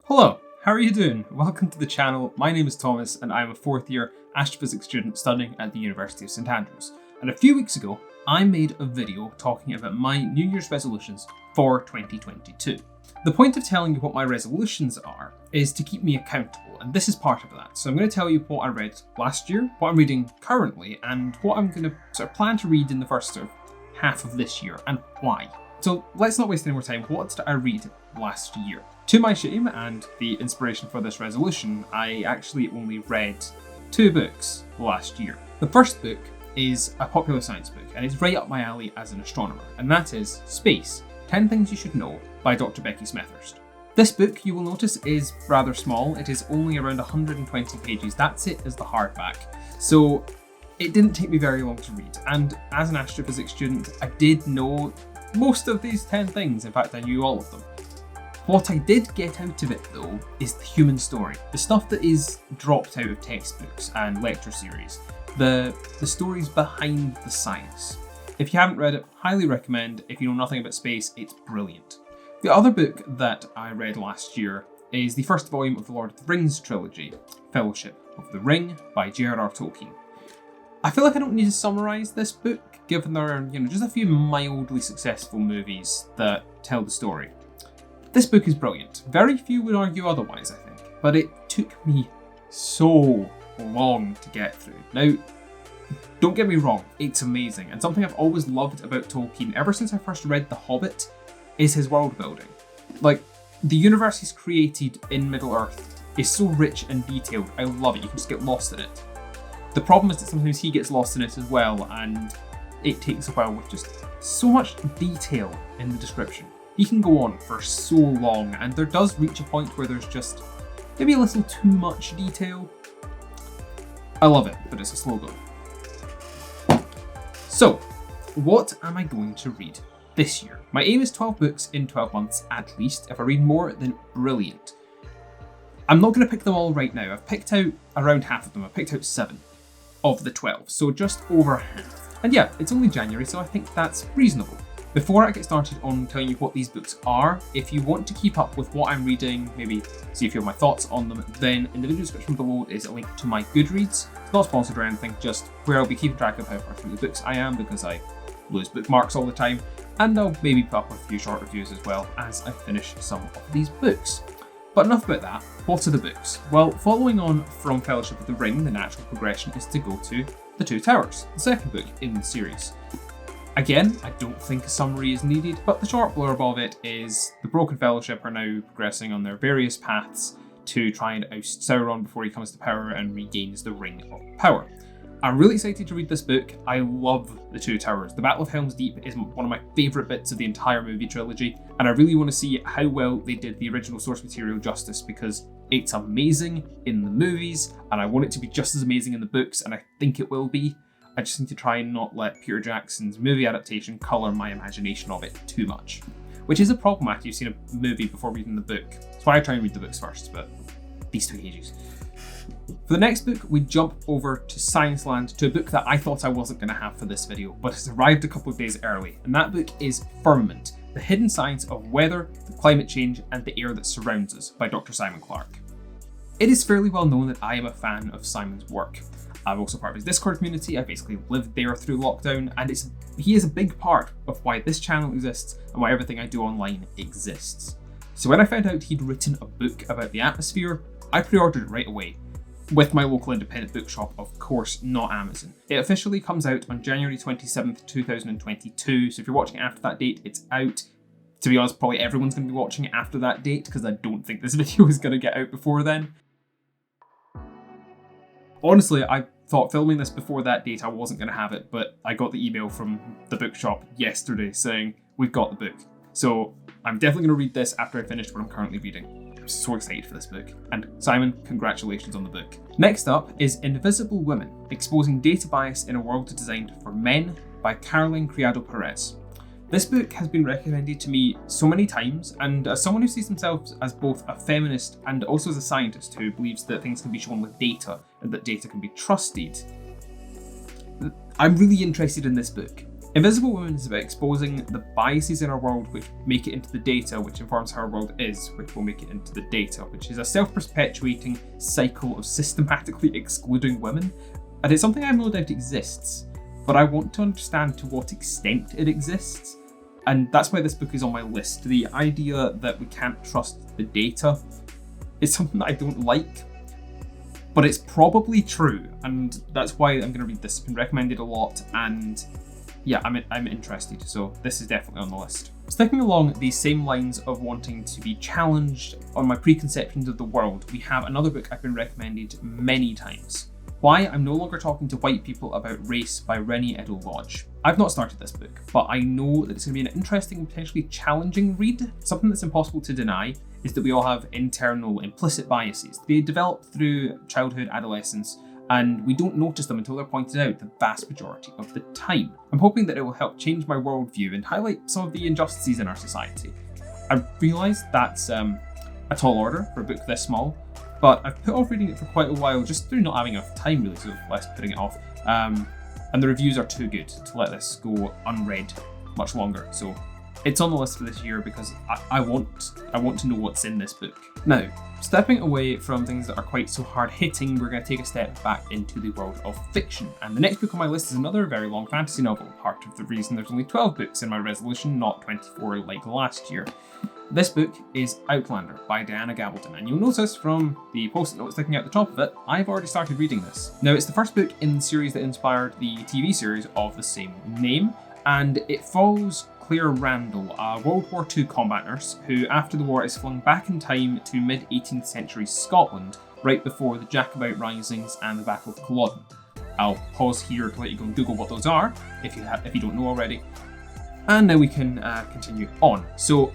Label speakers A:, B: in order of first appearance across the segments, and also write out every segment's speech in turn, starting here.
A: Hello, how are you doing? Welcome to the channel. My name is Thomas and I'm a fourth year astrophysics student studying at the University of St Andrews. And a few weeks ago, I made a video talking about my New Year's resolutions for 2022. The point of telling you what my resolutions are is to keep me accountable, and this is part of that. So I'm going to tell you what I read last year, what I'm reading currently, and what I'm going to plan to read in the first half of this year, and why. So let's not waste any more time. What did I read last year? To my shame and the inspiration for this resolution, I actually only read 2 books last year. The first book is a popular science book, and it's right up my alley as an astronomer, and that is Space, 10 Things You Should Know by Dr. Becky Smethurst. This book, you will notice, is rather small. It is only around 120 pages. That's it as the hardback. So it didn't take me very long to read, and as an astrophysics student, I did know most of these 10 things. In fact, I knew all of them. What I did get out of it though is the human story, the stuff that is dropped out of textbooks and lecture series, the stories behind the science. If you haven't read it, highly recommend. If you know nothing about space, it's brilliant. The other book that I read last year is the first volume of the Lord of the Rings trilogy, Fellowship of the Ring by JRR Tolkien. I feel like I don't need to summarise this book, given there are just a few mildly successful movies that tell the story. This book is brilliant. Very few would argue otherwise, I think, but it took me so long to get through. Now, don't get me wrong, it's amazing, and something I've always loved about Tolkien ever since I first read The Hobbit is his world building. Like, the universe he's created in Middle-earth is so rich and detailed. I love it. You can just get lost in it. The problem is that sometimes he gets lost in it as well, and it takes a while with just so much detail in the description. He can go on for so long, and there does reach a point where there's just maybe a little too much detail. I love it, but it's a slow go. So, what am I going to read this year? My aim is 12 books in 12 months at least. If I read more, then brilliant. I'm not going to pick them all right now. I've picked out around half of them. I've picked out 7 of the 12, so just over half. And yeah, it's only January, so I think that's reasonable. Before I get started on telling you what these books are, if you want to keep up with what I'm reading, maybe see if you have my thoughts on them, then in the video description below is a link to my Goodreads. It's not sponsored or anything, just where I'll be keeping track of how far through the books I am, because I lose bookmarks all the time, and I'll maybe put up a few short reviews as well as I finish some of these books. But enough about that. What are the books? Well, following on from Fellowship of the Ring, the natural progression is to go to The Two Towers, the second book in the series. Again, I don't think a summary is needed, but the short blurb of it is the Broken Fellowship are now progressing on their various paths to try and oust Sauron before he comes to power and regains the Ring of Power. I'm really excited to read this book. I love The Two Towers. The Battle of Helm's Deep is one of my favourite bits of the entire movie trilogy, and I really want to see how well they did the original source material justice, because it's amazing in the movies, and I want it to be just as amazing in the books, and I think it will be. I just need to try and not let Peter Jackson's movie adaptation colour my imagination of it too much. Which is a problem after you've seen a movie before reading the book. That's why I try and read the books first, but these 2 ages. For the next book, we jump over to Science Land, to a book that I thought I wasn't going to have for this video, but has arrived a couple of days early, and that book is Firmament, The Hidden Science of Weather, Climate Change, and the Air That Surrounds Us by Dr. Simon Clarke. It is fairly well known that I am a fan of Simon's work. I'm also part of his Discord community. I basically lived there through lockdown, and he is a big part of why this channel exists and why everything I do online exists. So when I found out he'd written a book about the atmosphere, I pre-ordered it right away. With my local independent bookshop, of course, not Amazon. It officially comes out on January 27th, 2022, so if you're watching after that date, it's out. To be honest, probably everyone's going to be watching it after that date, because I don't think this video is going to get out before then. Honestly, I thought filming this before that date I wasn't going to have it, but I got the email from the bookshop yesterday saying, we've got the book. So I'm definitely going to read this after I finish what I'm currently reading. I'm so excited for this book. And Simon, congratulations on the book. Next up is Invisible Women, Exposing Data Bias in a World Designed for Men by Criado Perez. This book has been recommended to me so many times, and as someone who sees themselves as both a feminist and also as a scientist who believes that things can be shown with data and that data can be trusted, I'm really interested in this book. Invisible Woman is about exposing the biases in our world which make it into the data, which informs how our world is, which will make it into the data, which is a self-perpetuating cycle of systematically excluding women. And it's something I no doubt exists, but I want to understand to what extent it exists. And that's why this book is on my list. The idea that we can't trust the data is something that I don't like, but it's probably true. And that's why I'm going to read this. It's been recommended a lot, and yeah, I'm interested, so this is definitely on the list. Sticking along these same lines of wanting to be challenged on my preconceptions of the world, we have another book I've been recommended many times. Why I'm No Longer Talking to White People About Race by Reni Eddo-Lodge. I've not started this book, but I know that it's going to be an interesting and potentially challenging read. Something that's impossible to deny is that we all have internal implicit biases. They develop through childhood, adolescence, and we don't notice them until they're pointed out the vast majority of the time. I'm hoping that it will help change my worldview and highlight some of the injustices in our society. I realise that's a tall order for a book this small, but I've put off reading it for quite a while just through not having enough time really, so less putting it off. And the reviews are too good to let this go unread much longer. So it's on the list for this year because I want to know what's in this book. Now, stepping away from things that are quite so hard-hitting, we're going to take a step back into the world of fiction. And the next book on my list is another very long fantasy novel, part of the reason there's only 12 books in my resolution, not 24 like last year. This book is Outlander by Gabaldon, and you'll notice from the post-it note sticking out the top of it, I've already started reading this. Now, it's the first book in the series that inspired the TV series of the same name, and it follows Claire Randall, a World War II combat nurse who, after the war, is flung back in time to mid-18th century Scotland, right before the Jacobite Risings and the Battle of Culloden. I'll pause here to let you go and Google what those are, if you don't know already. And now we can continue on. So,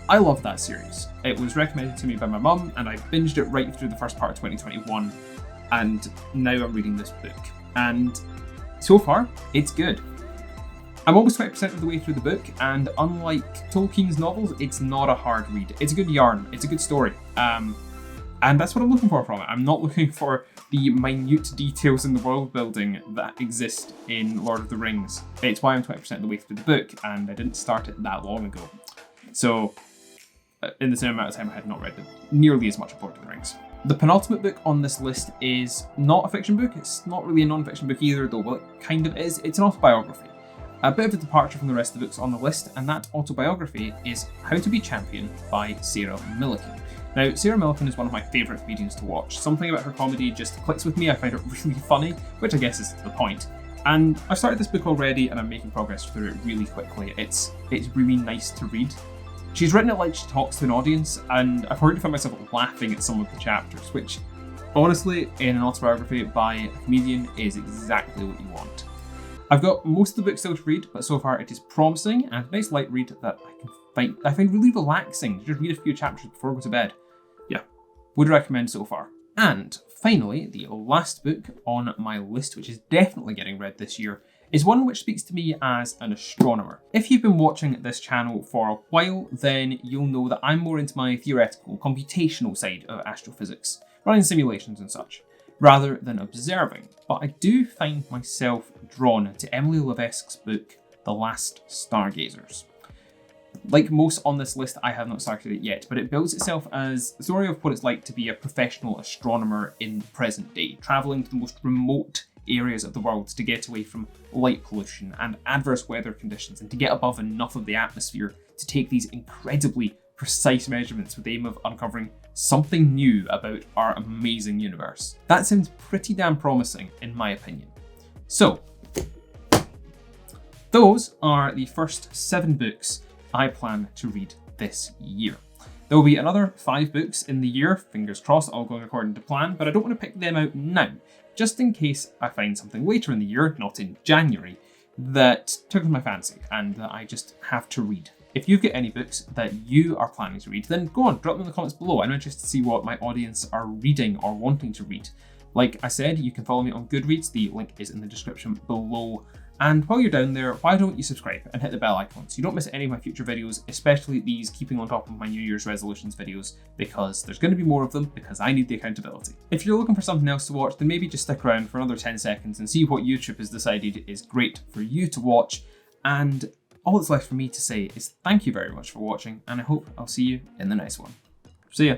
A: I love that series. It was recommended to me by my mum, and I binged it right through the first part of 2021, and now I'm reading this book. And so far, it's good. I'm almost 20% of the way through the book, and unlike Tolkien's novels, it's not a hard read. It's a good yarn, it's a good story. And that's what I'm looking for from it. I'm not looking for the minute details in the world building that exist in Lord of the Rings. It's why I'm 20% of the way through the book, and I didn't start it that long ago. So, in the same amount of time, I had not read nearly as much of Lord of the Rings. The penultimate book on this list is not a fiction book. It's not really a non-fiction book either, though. Well, it kind of is. It's an autobiography. A bit of a departure from the rest of the books on the list, and that autobiography is How to Be Champion by Sarah Millican. Now, Sarah Millican is one of my favourite comedians to watch. Something about her comedy just clicks with me. I find it really funny, which I guess is the point. And I've started this book already, and I'm making progress through it really quickly. It's really nice to read. She's written it like she talks to an audience, and I've already found myself laughing at some of the chapters, which, honestly, in an autobiography by a comedian is exactly what you want. I've got most of the book still to read, but so far it is promising and a nice light read that I find really relaxing to just read a few chapters before I go to bed. Yeah, would recommend so far. And finally, the last book on my list, which is definitely getting read this year, is one which speaks to me as an astronomer. If you've been watching this channel for a while, then you'll know that I'm more into my theoretical, computational side of astrophysics, running simulations and such, rather than observing. But I do find myself drawn to Emily Levesque's book, The Last Stargazers. Like most on this list, I have not started it yet, but it builds itself as a story of what it's like to be a professional astronomer in the present day, travelling to the most remote areas of the world to get away from light pollution and adverse weather conditions, and to get above enough of the atmosphere to take these incredibly precise measurements with the aim of uncovering something new about our amazing universe. That sounds pretty damn promising, in my opinion. So, those are the first 7 books I plan to read this year. There will be another 5 books in the year, fingers crossed, all going according to plan, but I don't want to pick them out now, just in case I find something later in the year, not in January, that tickles my fancy and that I just have to read. If you've got any books that you are planning to read, then go on, drop them in the comments below. I'm interested to see what my audience are reading or wanting to read. Like I said, you can follow me on Goodreads, the link is in the description below. And while you're down there, why don't you subscribe and hit the bell icon so you don't miss any of my future videos, especially these keeping on top of my New Year's resolutions videos, because there's going to be more of them because I need the accountability. If you're looking for something else to watch, then maybe just stick around for another 10 seconds and see what YouTube has decided is great for you to watch. And all that's left for me to say is thank you very much for watching, and I hope I'll see you in the next one. See ya.